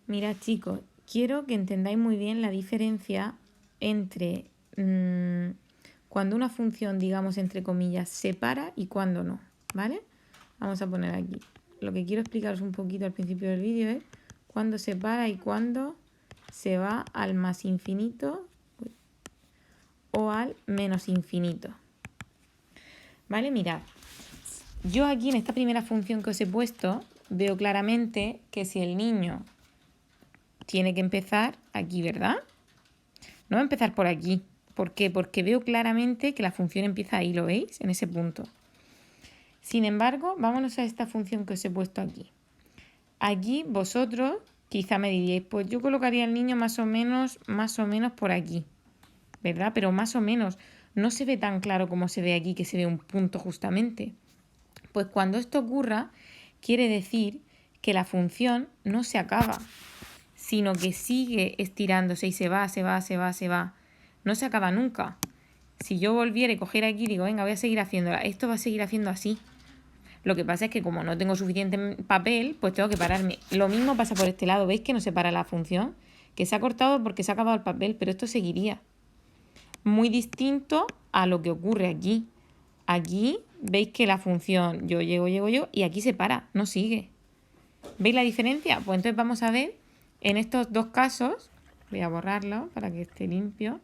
Mirad, chicos, quiero que entendáis muy bien la diferencia entre cuando una función, digamos, entre comillas, se para y cuando no, ¿vale? Vamos a poner aquí. Lo que quiero explicaros un poquito al principio del vídeo es cuándo se para y cuándo se va al más infinito o al menos infinito. ¿Vale? Mirad. Yo aquí en esta primera función que os he puesto veo claramente que si el niño tiene que empezar aquí, ¿verdad? No va a empezar por aquí. ¿Por qué? Porque veo claramente que la función empieza ahí, ¿lo veis? En ese punto. Sin embargo, vámonos a esta función que os he puesto aquí. Aquí vosotros quizá me diríais, pues yo colocaría al niño más o menos por aquí, ¿verdad? Pero más o menos no se ve tan claro como se ve aquí, que se ve un punto justamente. Pues cuando esto ocurra, quiere decir que la función no se acaba, sino que sigue estirándose y se va. No se acaba nunca. Si yo volviera y cogiera aquí y digo, venga, voy a seguir haciéndola, esto va a seguir haciendo así. Lo que pasa es que como no tengo suficiente papel, pues tengo que pararme. Lo mismo pasa por este lado. ¿Veis que no se para la función? Que se ha cortado porque se ha acabado el papel, pero esto seguiría. Muy distinto a lo que ocurre aquí. Aquí veis que la función yo llego y aquí se para, no sigue. ¿Veis la diferencia? Pues entonces vamos a ver en estos dos casos, voy a borrarlo para que esté limpio,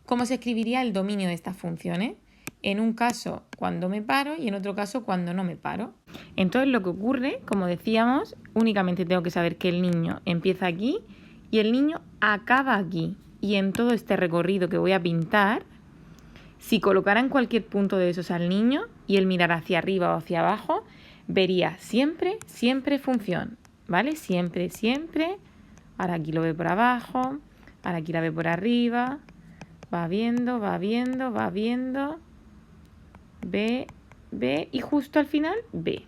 cómo se escribiría el dominio de estas funciones. En un caso cuando me paro y en otro caso cuando no me paro. Entonces lo que ocurre, como decíamos, únicamente tengo que saber que el niño empieza aquí y el niño acaba aquí. Y en todo este recorrido que voy a pintar, si colocara en cualquier punto de esos al niño y él mirara hacia arriba o hacia abajo, vería siempre función, ¿vale? Siempre. Ahora aquí lo ve por abajo, ahora aquí la ve por arriba, va viendo, ve y justo al final ve.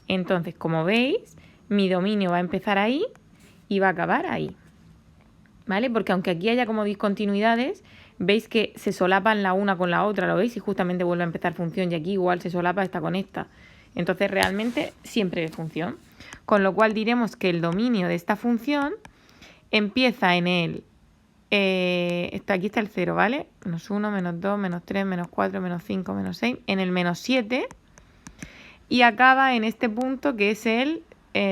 Entonces, como veis, mi dominio va a empezar ahí y va a acabar ahí, ¿vale? Porque aunque aquí haya como discontinuidades, veis que se solapan la una con la otra, ¿lo veis? Y justamente vuelve a empezar función y aquí igual se solapa esta con esta. Entonces realmente siempre es función. Con lo cual diremos que el dominio de esta función empieza en el... aquí está el 0, ¿vale? Menos 1, menos 2, menos 3, menos 4, menos 5, menos 6, en el menos 7 y acaba en este punto que es el,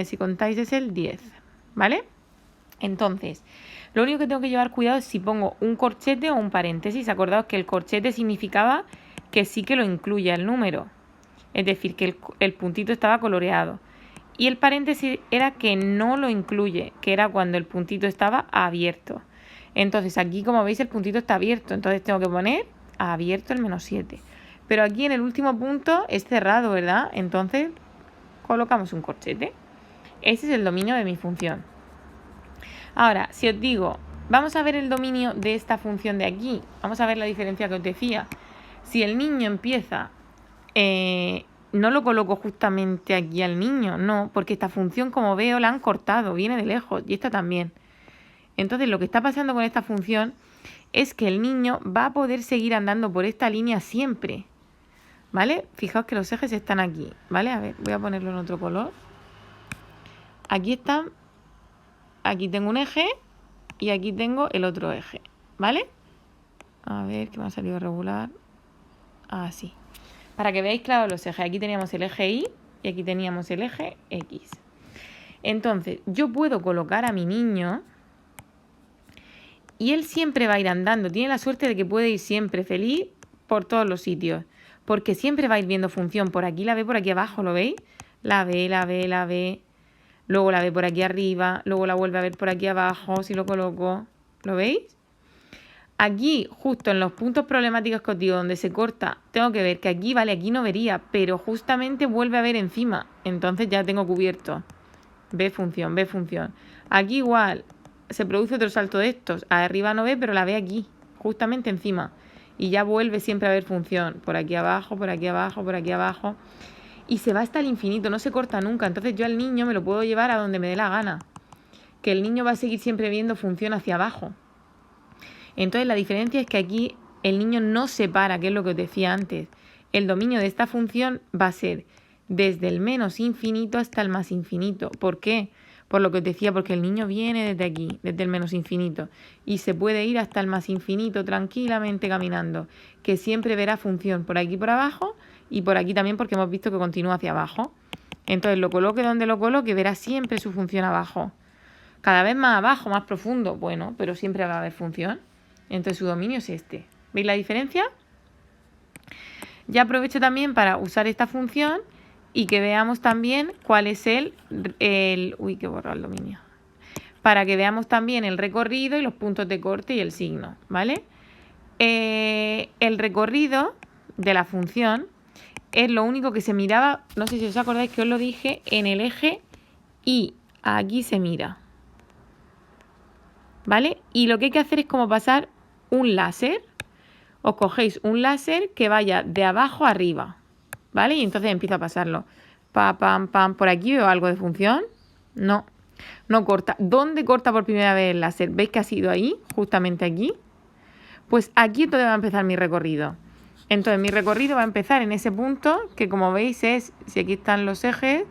si contáis, es el 10, ¿vale? Entonces, lo único que tengo que llevar cuidado es si pongo un corchete o un paréntesis. Acordaos que el corchete significaba que sí que lo incluye el número. Es decir, que el puntito estaba coloreado. Y el paréntesis era que no lo incluye, que era cuando el puntito estaba abierto. Entonces aquí, como veis, el puntito está abierto. Entonces tengo que poner abierto el menos 7. Pero aquí en el último punto es cerrado, ¿verdad? Entonces colocamos un corchete. Ese es el dominio de mi función. Ahora, si os digo, vamos a ver el dominio de esta función de aquí. Vamos a ver la diferencia que os decía. Si el niño empieza, no lo coloco justamente aquí al niño, no, porque esta función, como veo, la han cortado, viene de lejos y esta también. Entonces, lo que está pasando con esta función es que el niño va a poder seguir andando por esta línea siempre, ¿vale? Fijaos que los ejes están aquí, ¿vale? A ver, voy a ponerlo en otro color. Aquí están. Aquí tengo un eje y aquí tengo el otro eje, ¿vale? A ver, que me ha salido regular. Así. Para que veáis claro los ejes. Aquí teníamos el eje Y y aquí teníamos el eje X. Entonces, yo puedo colocar a mi niño y él siempre va a ir andando. Tiene la suerte de que puede ir siempre feliz por todos los sitios. Porque siempre va a ir viendo función. Por aquí la ve, por aquí abajo, ¿lo veis? La ve. Luego la ve por aquí arriba, luego la vuelve a ver por aquí abajo, si lo coloco. ¿Lo veis? Aquí, justo en los puntos problemáticos que os digo, donde se corta, tengo que ver que aquí, vale, aquí no vería, pero justamente vuelve a ver encima. Entonces ya tengo cubierto. Ve función. Aquí igual, se produce otro salto de estos. Arriba no ve, pero la ve aquí, justamente encima. Y ya vuelve siempre a ver función. Por aquí abajo. Y se va hasta el infinito, no se corta nunca. Entonces yo al niño me lo puedo llevar a donde me dé la gana. Que el niño va a seguir siempre viendo función hacia abajo. Entonces la diferencia es que aquí el niño no se para, que es lo que os decía antes. El dominio de esta función va a ser desde el menos infinito hasta el más infinito. ¿Por qué? Por lo que os decía, porque el niño viene desde aquí, desde el menos infinito, y se puede ir hasta el más infinito tranquilamente caminando, que siempre verá función por aquí por abajo y por aquí también, porque hemos visto que continúa hacia abajo. Entonces lo coloque donde lo coloque, verá siempre su función abajo. Cada vez más abajo, más profundo, bueno, pero siempre va a haber función. Entonces su dominio es este. ¿Veis la diferencia? Ya aprovecho también para usar esta función y que veamos también cuál es uy, que borra el dominio. Para que veamos también el recorrido y los puntos de corte y el signo, ¿vale? El recorrido de la función es lo único que se miraba, no sé si os acordáis que os lo dije, en el eje Y. Aquí se mira, ¿vale? Y lo que hay que hacer es como pasar un láser. Os cogéis un láser que vaya de abajo a arriba, ¿vale? Y entonces empiezo a pasarlo. Pam, pam, pam. ¿Por aquí veo algo de función? No, no corta. ¿Dónde corta por primera vez el láser? ¿Veis que ha sido ahí? Justamente aquí. Pues aquí entonces va a empezar mi recorrido. Entonces mi recorrido va a empezar en ese punto que, como veis, es, si aquí están los ejes,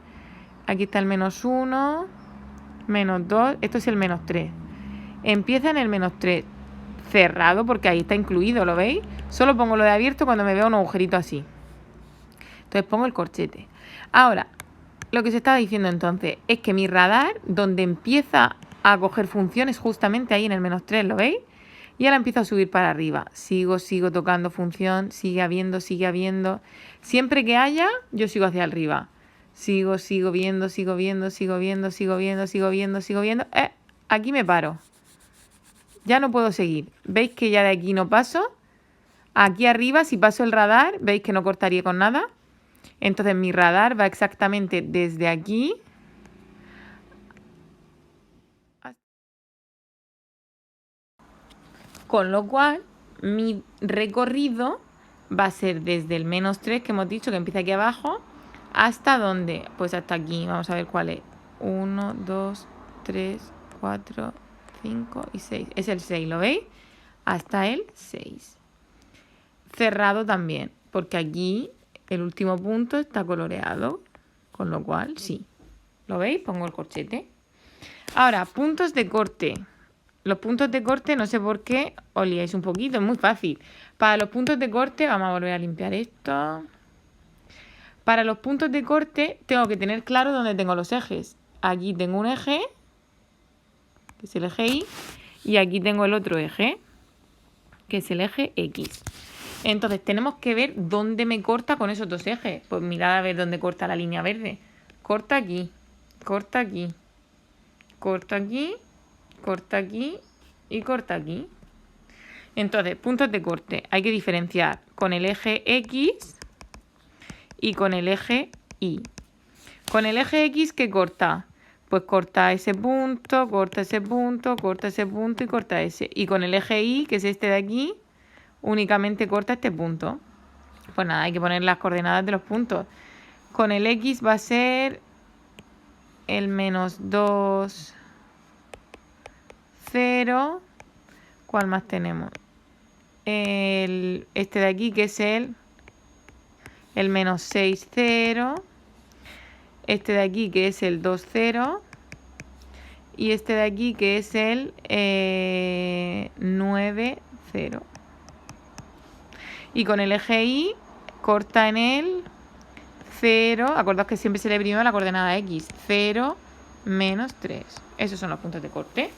aquí está el -1, -2, esto es el -3. Empieza en el -3. Cerrado, porque ahí está incluido, ¿lo veis? Solo pongo lo de abierto cuando me veo un agujerito así. Entonces pongo el corchete. Ahora, lo que se estaba diciendo entonces es que mi radar, donde empieza a coger funciones, justamente ahí en el -3, ¿lo veis? Y ahora empiezo a subir para arriba. Sigo tocando función, sigue habiendo. Siempre que haya, yo sigo hacia arriba. Sigo viendo. Aquí me paro. Ya no puedo seguir. ¿Veis que ya de aquí no paso? Aquí arriba, si paso el radar, ¿veis que no cortaría con nada? Entonces mi radar va exactamente desde aquí. Con lo cual, mi recorrido va a ser desde el -3, que hemos dicho que empieza aquí abajo, ¿hasta dónde? Pues hasta aquí. Vamos a ver cuál es. 1, 2, 3, 4, 5 y 6. Es el 6, ¿lo veis? Hasta el 6. Cerrado también, porque aquí el último punto está coloreado, con lo cual sí. ¿Lo veis? Pongo el corchete. Ahora, puntos de corte. Los puntos de corte, no sé por qué, os liáis un poquito, es muy fácil. Para los puntos de corte, vamos a volver a limpiar esto. Para los puntos de corte, tengo que tener claro dónde tengo los ejes. Aquí tengo un eje, que es el eje Y, y aquí tengo el otro eje, que es el eje X. Entonces tenemos que ver dónde me corta con esos dos ejes. Pues mirad a ver dónde corta la línea verde. Corta aquí, corta aquí, corta aquí, corta aquí y corta aquí. Entonces, puntos de corte. Hay que diferenciar con el eje X y con el eje Y. Con el eje X, ¿qué corta? Pues corta ese punto, corta ese punto, corta ese punto y corta ese. Y con el eje Y, que es este de aquí, únicamente corta este punto. Pues nada, hay que poner las coordenadas de los puntos. Con el X va a ser el -2, 0. ¿Cuál más tenemos? Este de aquí, que es el -6, 0. Este de aquí, que es el 2, 0. Y este de aquí, que es el 9, 0. Y con el eje Y corta en el 0. Acordaos que siempre se le prima la coordenada X. 0, -3. Esos son los puntos de corte.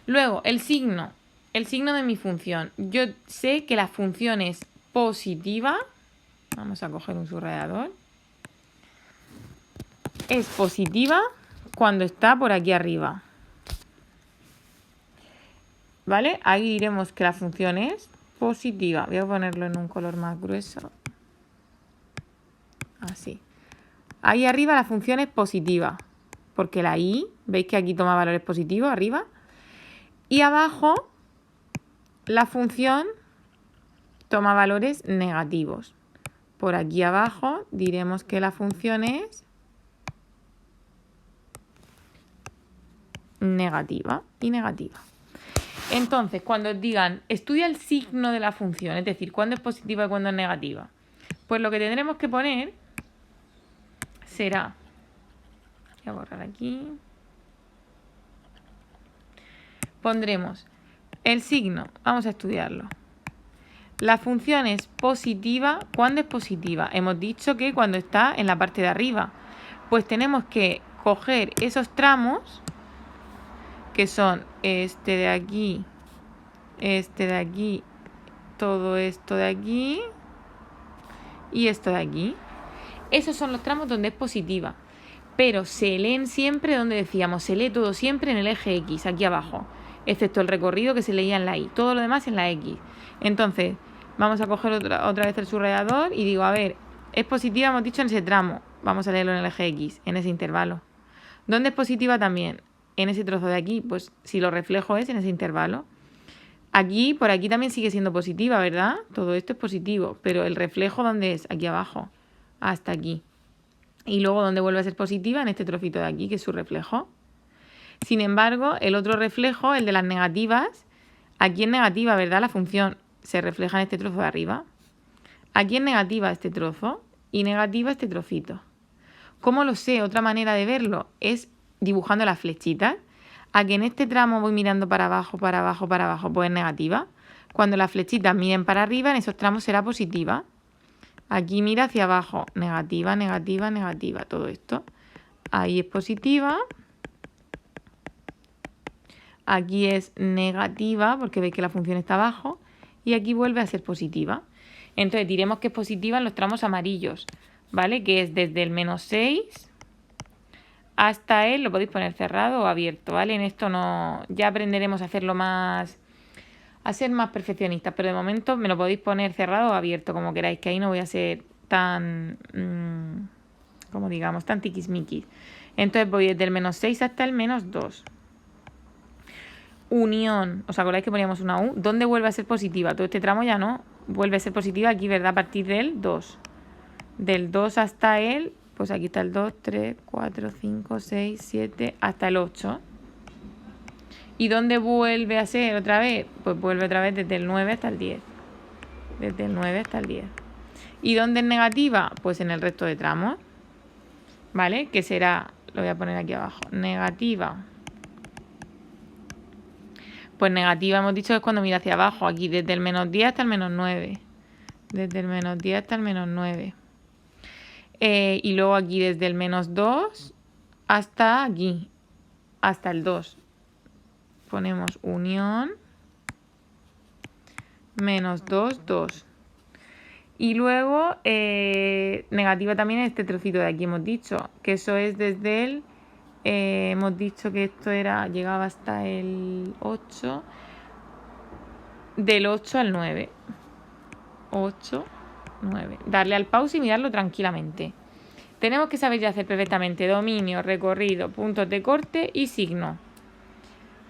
Luego, el signo. El signo de mi función. Yo sé que la función es positiva. Vamos a coger un subrayador. Es positiva cuando está por aquí arriba. ¿Vale? Ahí diremos que la función es positiva. Voy a ponerlo en un color más grueso. Así. Ahí arriba la función es positiva. Porque la Y, ¿veis que aquí toma valores positivos arriba? Y abajo la función toma valores negativos. Por aquí abajo diremos que la función es negativa y negativa. Entonces, cuando os digan, estudia el signo de la función, es decir, cuándo es positiva y cuándo es negativa, pues lo que tendremos que poner será Voy a borrar aquí. Pondremos el signo. Vamos a estudiarlo. La función es positiva. ¿Cuándo es positiva? Hemos dicho que cuando está en la parte de arriba. Pues tenemos que coger esos tramos, que son este de aquí, todo esto de aquí y esto de aquí. Esos son los tramos donde es positiva. Pero se leen siempre donde decíamos, se lee todo siempre en el eje X, aquí abajo. Excepto el recorrido que se leía en la Y. Todo lo demás en la X. Entonces, vamos a coger otra vez el subrayador y digo, a ver, es positiva, hemos dicho, en ese tramo. Vamos a leerlo en el eje X, en ese intervalo. ¿Dónde es positiva también? En ese trozo de aquí. Pues si lo reflejo es en ese intervalo. Aquí, por aquí también sigue siendo positiva, ¿verdad? Todo esto es positivo. Pero el reflejo, ¿dónde es? Aquí abajo. Hasta aquí. Y luego, ¿dónde vuelve a ser positiva? En este trocito de aquí, que es su reflejo. Sin embargo, el otro reflejo, el de las negativas, aquí es negativa, ¿verdad? La función se refleja en este trozo de arriba. Aquí es negativa este trozo y negativa este trocito. ¿Cómo lo sé? Otra manera de verlo es dibujando las flechitas. A que en este tramo voy mirando para abajo, para abajo, para abajo, pues es negativa. Cuando las flechitas miren para arriba, en esos tramos será positiva. Aquí mira hacia abajo, negativa, negativa, negativa, todo esto. Ahí es positiva. Aquí es negativa, porque veis que la función está abajo. Y aquí vuelve a ser positiva. Entonces diremos que es positiva en los tramos amarillos, ¿vale? Que es desde el -6 hasta el, lo podéis poner cerrado o abierto, ¿vale? En esto no, ya aprenderemos a hacerlo más, a ser más perfeccionistas, pero de momento me lo podéis poner cerrado o abierto, como queráis, que ahí no voy a ser tan, como digamos, tan tiquismiquis. Entonces voy desde el -6 hasta el -2. Unión, ¿os acordáis que poníamos una U? ¿Dónde vuelve a ser positiva? Todo este tramo ya no, vuelve a ser positiva aquí, ¿verdad? A partir del 2. Del 2 hasta el, pues aquí está el 2, 3, 4, 5, 6, 7, hasta el 8. ¿Y dónde vuelve a ser otra vez? Pues vuelve otra vez desde el 9 hasta el 10. Desde el 9 hasta el 10. ¿Y dónde es negativa? Pues en el resto de tramos. ¿Vale? Que será, lo voy a poner aquí abajo, negativa. Pues negativa hemos dicho que es cuando mira hacia abajo, aquí desde el -10 hasta el -9. Desde el -10 hasta el -9. Y luego aquí desde el -2 hasta aquí, hasta el 2. Ponemos unión, -2, 2. Y luego negativa también es este trocito de aquí, hemos dicho, que eso es desde el... hemos dicho que esto era, llegaba hasta el 8, del 8 al 9. 8, 9. Darle al pause y mirarlo tranquilamente. Tenemos que saber ya hacer perfectamente dominio, recorrido, puntos de corte y signo.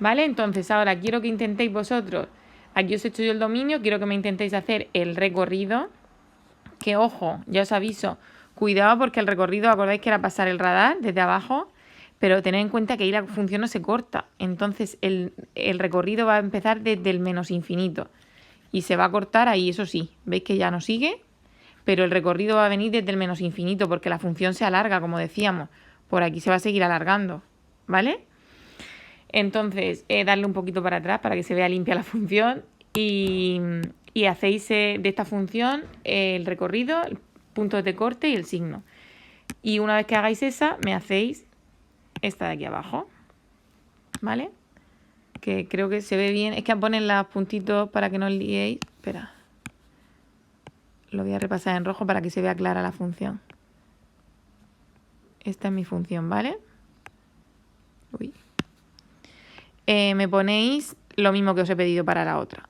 ¿Vale? Entonces ahora quiero que intentéis vosotros, aquí os he hecho yo el dominio, quiero que me intentéis hacer el recorrido, que ojo, ya os aviso, cuidado porque el recorrido, acordáis que era pasar el radar desde abajo, pero tened en cuenta que ahí la función no se corta, entonces el recorrido va a empezar desde el menos infinito y se va a cortar ahí, eso sí, veis que ya no sigue, pero el recorrido va a venir desde el menos infinito porque la función se alarga, como decíamos, por aquí se va a seguir alargando, ¿vale? Entonces, darle un poquito para atrás para que se vea limpia la función y hacéis de esta función el recorrido, el punto de corte y el signo. Y una vez que hagáis esa, me hacéis esta de aquí abajo, ¿vale? Que creo que se ve bien. Es que ponen los puntitos para que no os liéis. Espera. Lo voy a repasar en rojo para que se vea clara la función. Esta es mi función, ¿vale? Uy. Me ponéis lo mismo que os he pedido para la otra.